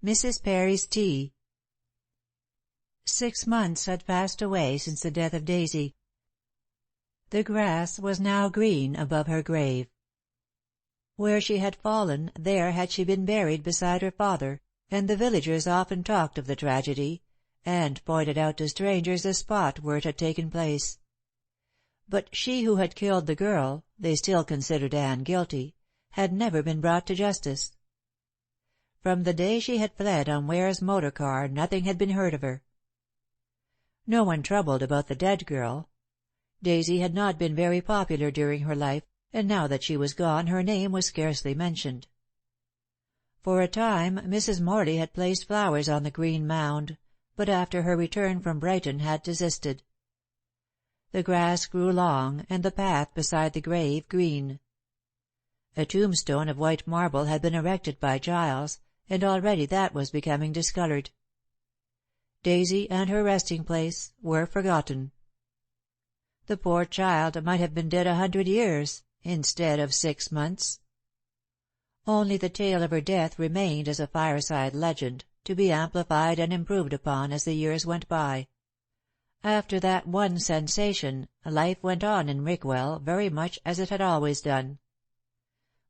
Mrs. Parry's Tea. 6 months had passed away since the death of Daisy. The grass was now green above her grave. Where she had fallen, there had she been buried beside her father, and the villagers often talked of the tragedy, and pointed out to strangers the spot where it had taken place. But she who had killed the girl, they still considered Anne guilty, had never been brought to justice. From the day she had fled on Ware's motor car nothing had been heard of her. No one troubled about the dead girl. Daisy had not been very popular during her life, and now that she was gone her name was scarcely mentioned. For a time Mrs. Morley had placed flowers on the green mound, but after her return from Brighton had desisted. The grass grew long, and the path beside the grave green. A tombstone of white marble had been erected by Giles, and already that was becoming discoloured. Daisy and her resting place were forgotten. The poor child might have been dead 100 years, instead of 6 months. Only the tale of her death remained as a fireside legend, to be amplified and improved upon as the years went by. After that one sensation, life went on in Rickwell very much as it had always done.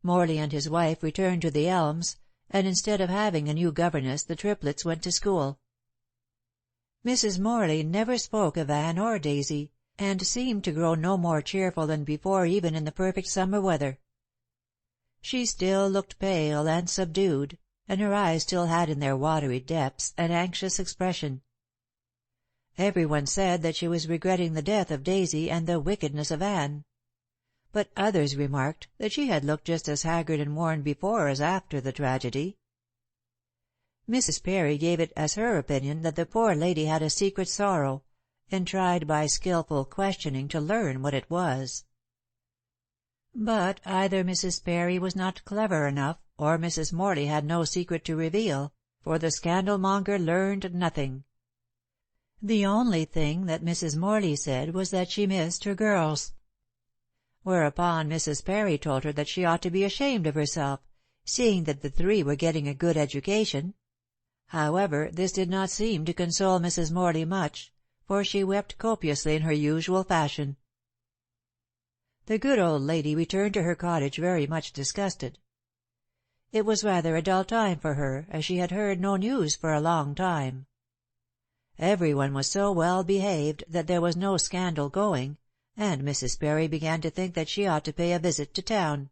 Morley and his wife returned to the Elms, and instead of having a new governess the triplets went to school. Mrs. Morley never spoke of Anne or Daisy, and seemed to grow no more cheerful than before even in the perfect summer weather. She still looked pale and subdued, and her eyes still had in their watery depths an anxious expression. Everyone said that she was regretting the death of Daisy and the wickedness of Anne. But others remarked that she had looked just as haggard and worn before as after the tragedy. Mrs. Parry gave it as her opinion that the poor lady had a secret sorrow, and tried by skilful questioning to learn what it was. But either Mrs. Parry was not clever enough, or Mrs. Morley had no secret to reveal, for the scandal-monger learned nothing. The only thing that Mrs. Morley said was that she missed her girls. Whereupon Mrs. Parry told her that she ought to be ashamed of herself, seeing that the 3 were getting a good education. However, this did not seem to console Mrs. Morley much, for she wept copiously in her usual fashion. The good old lady returned to her cottage very much disgusted. It was rather a dull time for her, as she had heard no news for a long time. Everyone was so well behaved that there was no scandal going, and Mrs. Parry began to think that she ought to pay a visit to town.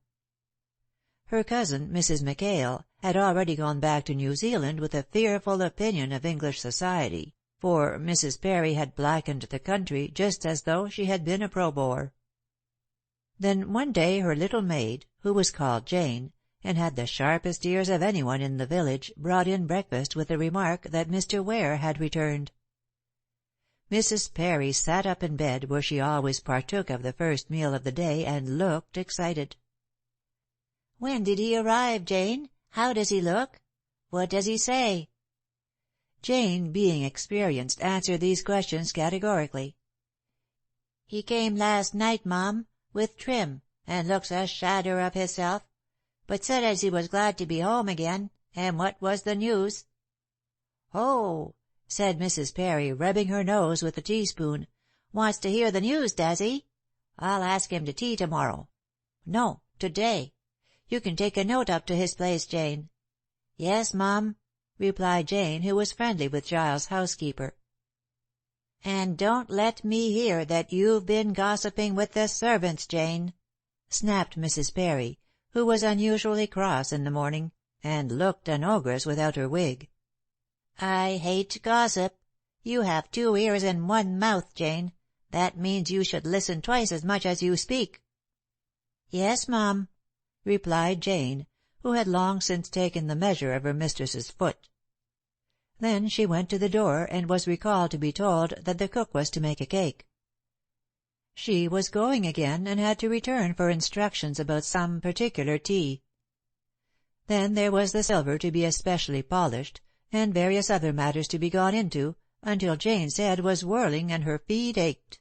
Her cousin, Mrs. McHale, had already gone back to New Zealand with a fearful opinion of English society, for Mrs. Parry had blackened the country just as though she had been a pro-Boer. Then one day her little maid, who was called Jane, and had the sharpest ears of anyone in the village, brought in breakfast with the remark that Mr. Ware had returned. Mrs. Parry sat up in bed, where she always partook of the first meal of the day, and looked excited. "When did he arrive, Jane? How does he look? What does he say?" Jane, being experienced, answered these questions categorically. "He came last night, Mum, with Trim, and looks a shadder of hisself, but said as he was glad to be home again, and what was the news." "Oh," said Mrs. Parry, rubbing her nose with a teaspoon, "wants to hear the news, does he? I'll ask him to tea tomorrow. No, today. You can take a note up to his place, Jane." "Yes, Mum," replied Jane, who was friendly with Giles' housekeeper. "And don't let me hear that you've been gossiping with the servants, Jane," snapped Mrs. Parry, who was unusually cross in the morning, and looked an ogress without her wig. "I hate gossip. You have 2 ears and 1 mouth, Jane. That means you should listen twice as much as you speak." "Yes, Mum," replied Jane, who had long since taken the measure of her mistress's foot. Then she went to the door, and was recalled to be told that the cook was to make a cake. She was going again, and had to return for instructions about some particular tea. Then there was the silver to be especially polished, and various other matters to be gone into, until Jane's head was whirling and her feet ached.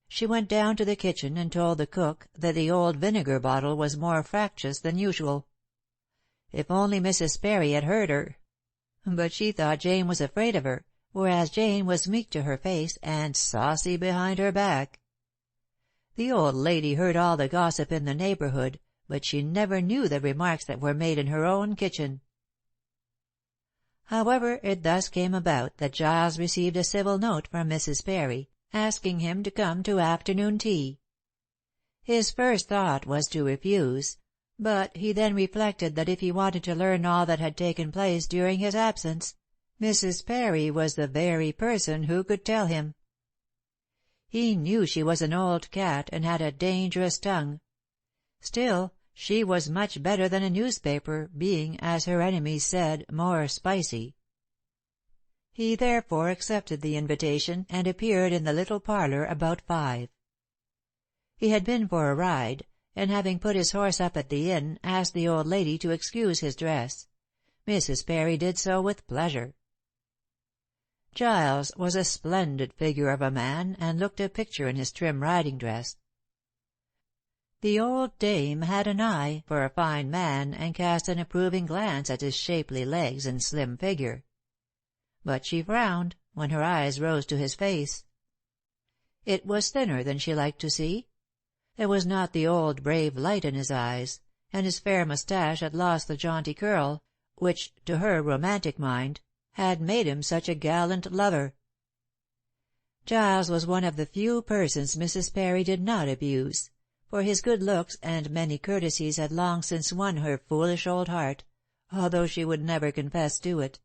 She went down to the kitchen and told the cook that the old vinegar bottle was more fractious than usual. If only Mrs. Parry had heard her! but she thought Jane was afraid of her, whereas Jane was meek to her face and saucy behind her back. The old lady heard all the gossip in the neighborhood, but she never knew the remarks that were made in her own kitchen. However, it thus came about that Giles received a civil note from Mrs. Perry, asking him to come to afternoon tea. His first thought was to refuse, but he then reflected that if he wanted to learn all that had taken place during his absence, Mrs. Perry was the very person who could tell him. He knew she was an old cat and had a dangerous tongue. Still, she was much better than a newspaper, being, as her enemies said, more spicy. He therefore accepted the invitation and appeared in the little parlor about 5. He had been for a ride, and having put his horse up at the inn, asked the old lady to excuse his dress. Mrs. Perry did so with pleasure. Giles was a splendid figure of a man, and looked a picture in his trim riding dress. The old dame had an eye for a fine man and cast an approving glance at his shapely legs and slim figure. But she frowned when her eyes rose to his face. It was thinner than she liked to see. There was not the old brave light in his eyes, and his fair moustache had lost the jaunty curl, which, to her romantic mind, had made him such a gallant lover. Giles was one of the few persons Mrs. Perry did not abuse, for his good looks and many courtesies had long since won her foolish old heart, although she would never confess to it.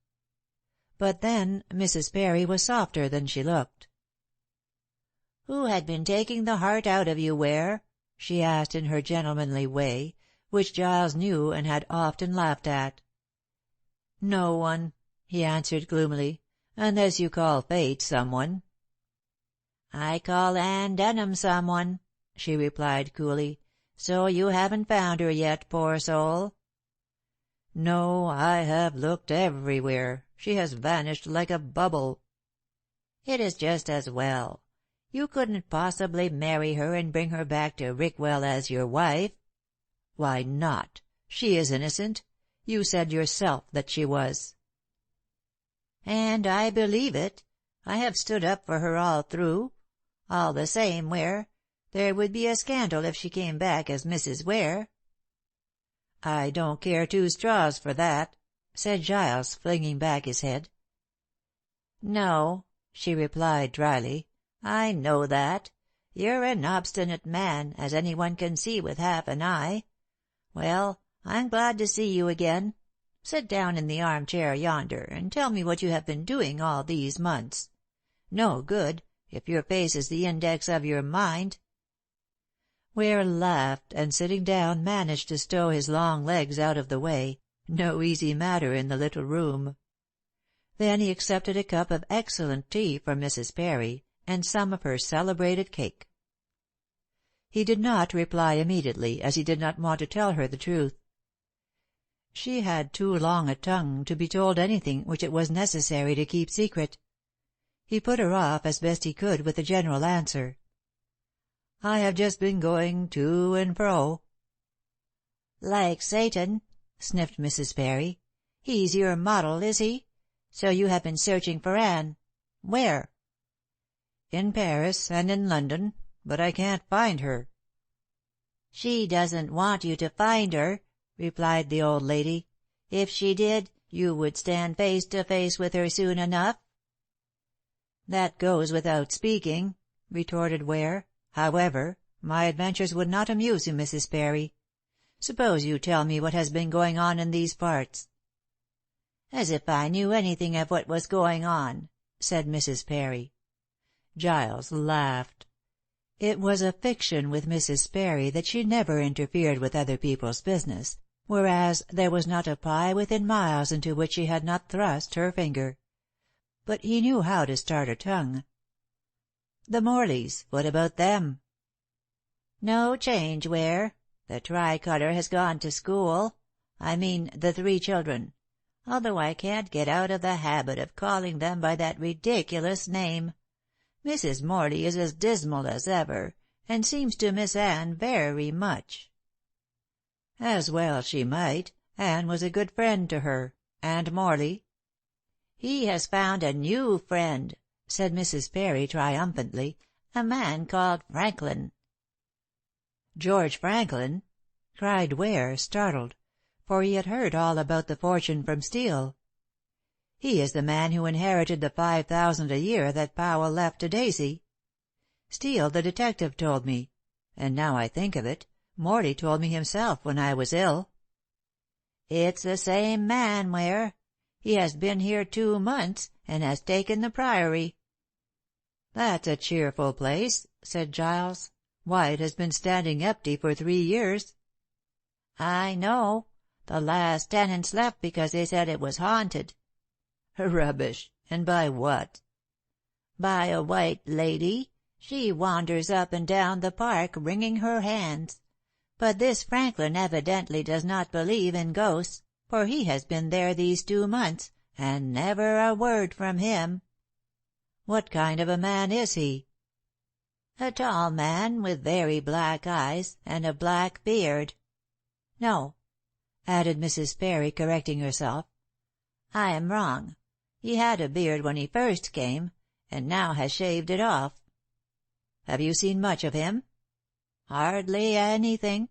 But then Mrs. Perry was softer than she looked. "Who had been taking the heart out of you, Ware?" she asked in her gentlemanly way, which Giles knew and had often laughed at. "No one," he answered gloomily, "unless you call Fate someone." "I call Anne Denham someone," she replied coolly. "So you haven't found her yet, poor soul." "No, I have looked everywhere. She has vanished like a bubble." "It is just as well. You couldn't possibly marry her and bring her back to Rickwell as your wife." "Why not? She is innocent. You said yourself that she was." "And I believe it. I have stood up for her all through. All the same, Ware, there would be a scandal if she came back as Mrs. Ware." "I don't care 2 straws for that," said Giles, flinging back his head. "No," she replied dryly, "I know that. You're an obstinate man, as any one can see with half an eye. Well, I'm glad to see you again. Sit down in the armchair yonder, and tell me what you have been doing all these months. No good, if your face is the index of your mind." Ware laughed, and sitting down managed to stow his long legs out of the way, no easy matter in the little room. Then he accepted a cup of excellent tea from Mrs. Perry, and some of her celebrated cake. He did not reply immediately, as he did not want to tell her the truth. She had too long a tongue to be told anything which it was necessary to keep secret. He put her off as best he could with a general answer. "I have just been going to and fro." "Like Satan," sniffed Mrs. Perry. "He's your model, is he? So you have been searching for Anne. Where?" "In Paris and in London, but I can't find her." "She doesn't want you to find her," replied the old lady. "If she did, you would stand face to face with her soon enough." "That goes without speaking," retorted Ware. "However, my adventures would not amuse you, Mrs. Perry. Suppose you tell me what has been going on in these parts." "As if I knew anything of what was going on," said Mrs. Perry. Giles laughed. It was a fiction with Mrs. Perry that she never interfered with other people's business, whereas there was not a pie within miles into which she had not thrust her finger. But he knew how to start her tongue. "The Morleys, what about them?" "No change, Ware. The Tricolor has gone to school. I mean the 3 children, although I can't get out of the habit of calling them by that ridiculous name. Mrs. Morley is as dismal as ever, and seems to miss Anne very much." "As well she might. Anne was a good friend to her. And Morley?" "He has found a new friend," said Mrs. Parry triumphantly, "a man called Franklin." "George Franklin?" cried Ware, startled, for he had heard all about the fortune from Steel. "He is the man who inherited the $5,000 a year that Powell left to Daisy. Steel, the detective, told me, and now I think of it, Morley told me himself when I was ill." "It's the same man, Ware. He has been here 2 months, and has taken the Priory." "That's a cheerful place," said Giles. "Why, it has been standing empty for 3 years." "I know. The last tenants left because they said it was haunted." "Rubbish! And by what?" "By a white lady. She wanders up and down the park, wringing her hands. But this Franklin evidently does not believe in ghosts, for he has been there these 2 months, and never a word from him." "What kind of a man is he?" "A tall man with very black eyes, and a black beard. No," added Mrs. Parry, correcting herself, "I am wrong. He had a beard when he first came, and now has shaved it off." "Have you seen much of him?" "Hardly anything.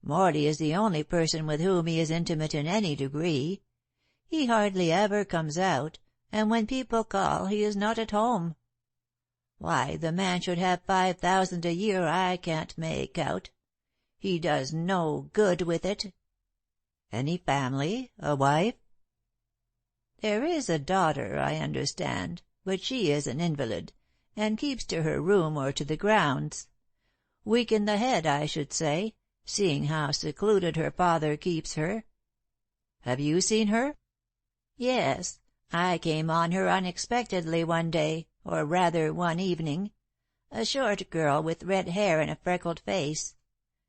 Morley is the only person with whom he is intimate in any degree. He hardly ever comes out, and when people call he is not at home. Why the man should have $5,000 a year I can't make out. He does no good with it." "Any family? A wife?" "There is a daughter, I understand, but she is an invalid, and keeps to her room or to the grounds. Weak in the head, I should say, seeing how secluded her father keeps her." "Have you seen her?" "Yes. I came on her unexpectedly one day, or rather one evening. A short girl with red hair and a freckled face.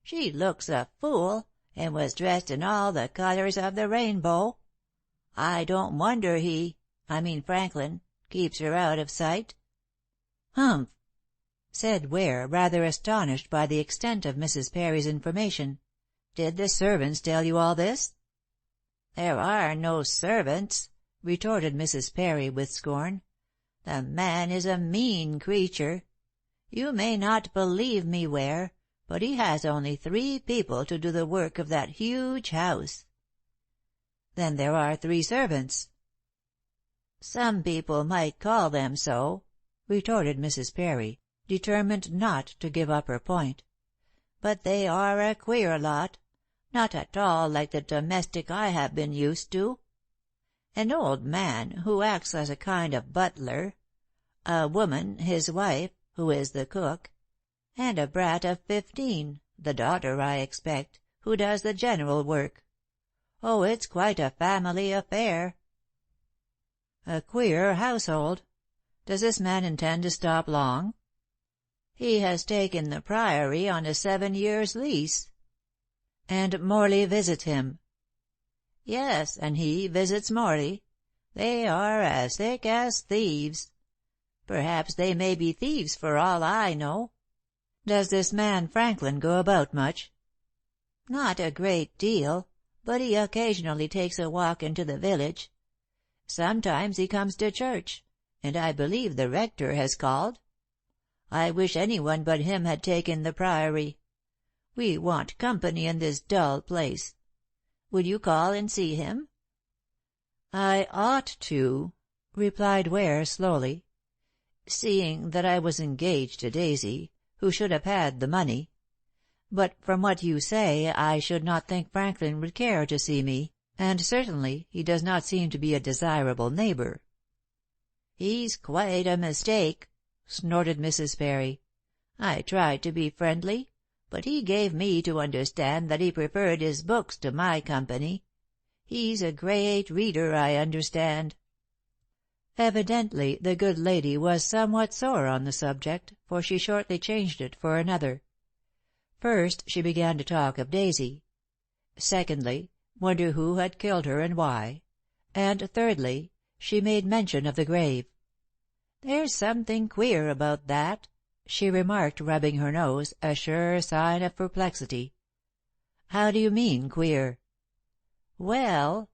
She looks a fool, and was dressed in all the colors of the rainbow. I don't wonder Franklin, keeps her out of sight." "Humph!" said Ware, rather astonished by the extent of Mrs. Parry's information. "Did the servants tell you all this?" "There are no servants," retorted Mrs. Parry with scorn. "The man is a mean creature. You may not believe me, Ware, but he has only 3 people to do the work of that huge house." "Then there are 3 servants." "Some people might call them so," retorted Mrs. Parry, determined not to give up her point. "But they are a queer lot, not at all like the domestic I have been used to. An old man, who acts as a kind of butler, a woman, his wife, who is the cook, and a brat of 15, the daughter, I expect, who does the general work. Oh, it's quite a family affair." "A queer household. Does this man intend to stop long?" "He has taken the Priory on a 7 years' lease." "And Morley visits him?" "Yes, and he visits Morley. They are as thick as thieves. Perhaps they may be thieves for all I know." "Does this man Franklin go about much?" "Not a great deal, but he occasionally takes a walk into the village. Sometimes he comes to church, and I believe the rector has called. I wish anyone but him had taken the Priory. We want company in this dull place. Will you call and see him?" "I ought to," replied Ware slowly, "seeing that I was engaged to Daisy, who should have had the money. But from what you say I should not think Franklin would care to see me, and certainly he does not seem to be a desirable neighbor." "He's quite a mistake," snorted Mrs. Parry. "I tried to be friendly, but he gave me to understand that he preferred his books to my company. He's a great reader, I understand." Evidently the good lady was somewhat sore on the subject, for she shortly changed it for another. First she began to talk of Daisy. Secondly, wonder who had killed her and why. And thirdly, she made mention of the grave. "There's something queer about that," she remarked, rubbing her nose, a sure sign of perplexity. "How do you mean, queer?" "Well,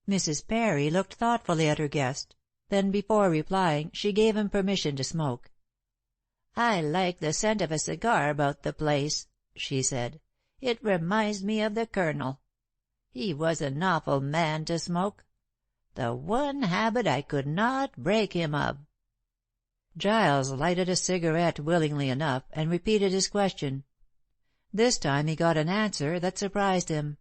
Mrs. Parry looked thoughtfully at her guest, then before replying she gave him permission to smoke. "I like the scent of a cigar about the place," she said. "It reminds me of the Colonel. He was an awful man to smoke. The one habit I could not break him of." Giles lighted a cigarette willingly enough, and repeated his question. This time he got an answer that surprised him.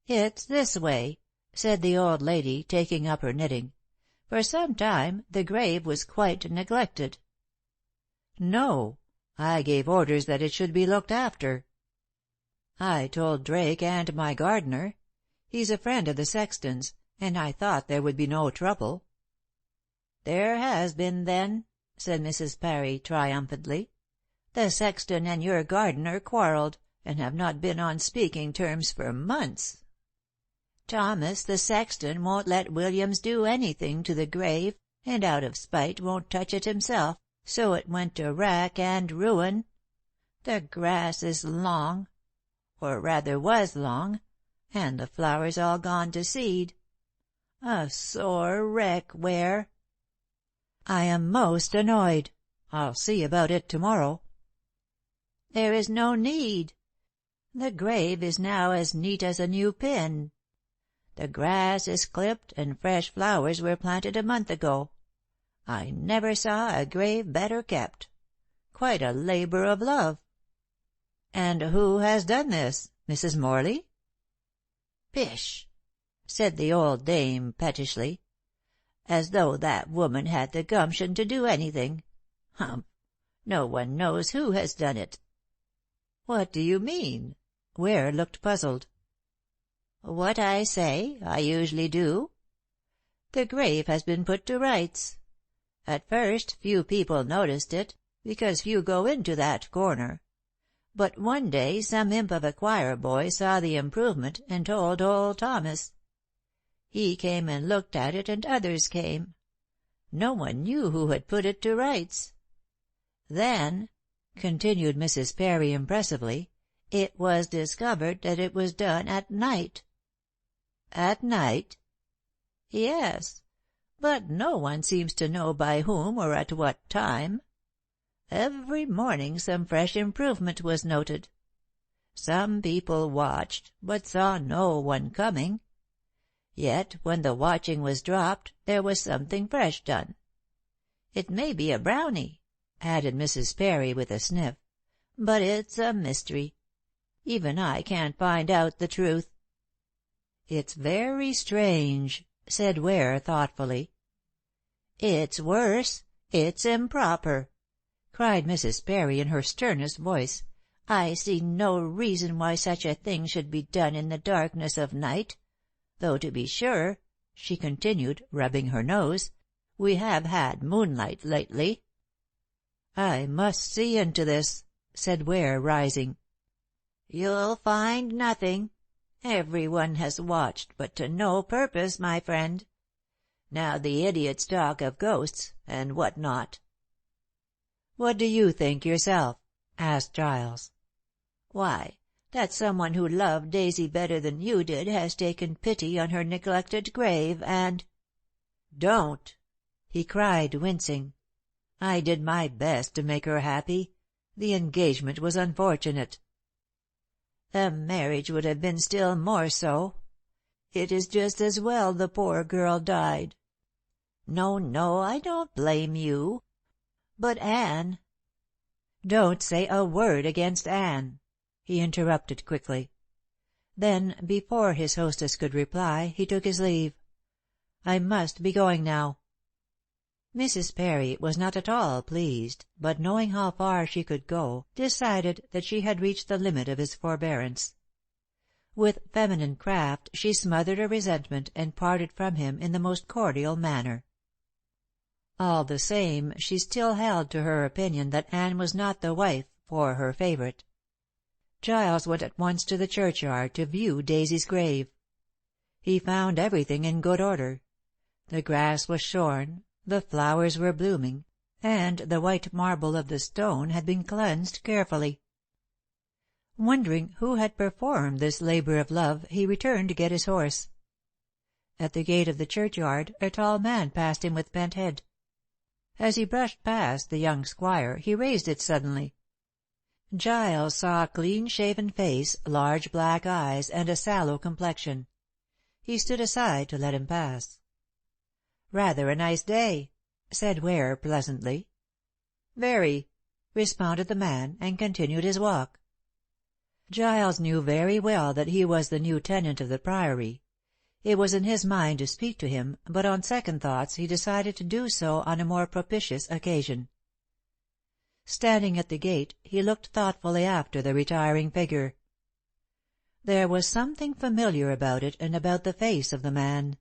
"It's this way," said the old lady, taking up her knitting. "For some time the grave was quite neglected." "No. I gave orders that it should be looked after. I told Drake and my gardener. He's a friend of the sexton's, and I thought there would be no trouble." "There has been, then," said Mrs. Parry triumphantly. "The sexton and your gardener quarrelled, and have not been on speaking terms for months. Thomas, the sexton, won't let Williams do anything to the grave, and out of spite won't touch it himself, so it went to rack and ruin. The grass is long, or rather was long, and the flowers all gone to seed. A sore wreck, Ware." "I am most annoyed. I'll see about it to-morrow." "There is no need. The grave is now as neat as a new pin. The grass is clipped and fresh flowers were planted a month ago. I never saw a grave better kept. Quite a labor of love." "And who has done this? Mrs. Morley?" "Pish!" said the old dame pettishly. "As though that woman had the gumption to do anything. Humph! No one knows who has done it." "What do you mean?" Ware looked puzzled. "What I say, I usually do. The grave has been put to rights. At first few people noticed it, because few go into that corner. But one day some imp of a choir boy saw the improvement and told old Thomas. He came and looked at it, and others came. No one knew who had put it to rights. Then," continued Mrs. Parry impressively, "it was discovered that it was done at night." "At night?" "Yes. But no one seems to know by whom or at what time. Every morning some fresh improvement was noted. Some people watched, but saw no one coming. Yet when the watching was dropped, there was something fresh done. It may be a brownie," added Mrs. Parry with a sniff, "but it's a mystery. Even I can't find out the truth." "It's very strange," said Ware thoughtfully. "It's worse. It's improper," cried Mrs. Parry in her sternest voice. "I see no reason why such a thing should be done in the darkness of night. Though, to be sure," she continued, rubbing her nose, "we have had moonlight lately." "I must see into this," said Ware, rising. "You'll find nothing. Everyone has watched, but to no purpose, my friend. Now the idiots talk of ghosts, and what not." "What do you think yourself?" asked Giles. "Why, that someone who loved Daisy better than you did has taken pity on her neglected grave, and—" "Don't!" he cried, wincing. "I did my best to make her happy. The engagement was unfortunate." "The marriage would have been still more so. It is just as well the poor girl died. No, no, I don't blame you. But Anne—" "Don't say a word against Anne," he interrupted quickly. Then, before his hostess could reply, he took his leave. "I must be going now." Mrs. Parry was not at all pleased, but knowing how far she could go, decided that she had reached the limit of his forbearance. With feminine craft she smothered her resentment and parted from him in the most cordial manner. All the same, she still held to her opinion that Anne was not the wife for her favorite. Giles went at once to the churchyard to view Daisy's grave. He found everything in good order. The grass was shorn, the flowers were blooming, and the white marble of the stone had been cleansed carefully. Wondering who had performed this labor of love, he returned to get his horse. At the gate of the churchyard a tall man passed him with bent head. As he brushed past the young squire he raised it suddenly. Giles saw a clean-shaven face, large black eyes, and a sallow complexion. He stood aside to let him pass. "Rather a nice day," said Ware pleasantly. "Very," responded the man, and continued his walk. Giles knew very well that he was the new tenant of the Priory. It was in his mind to speak to him, but on second thoughts he decided to do so on a more propitious occasion. Standing at the gate, he looked thoughtfully after the retiring figure. There was something familiar about it and about the face of the man.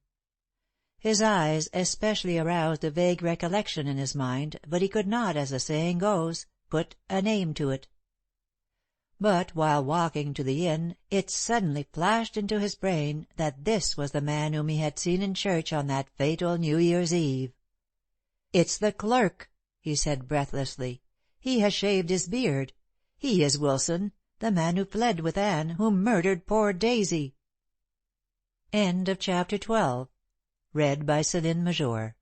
His eyes especially aroused a vague recollection in his mind, but he could not, as the saying goes, put a name to it. But while walking to the inn it suddenly flashed into his brain that this was the man whom he had seen in church on that fatal New Year's Eve. "It's the clerk," he said breathlessly. "He has shaved his beard. He is Wilson, the man who fled with Anne, who murdered poor Daisy." End of Chapter 12. Read by Céline Major.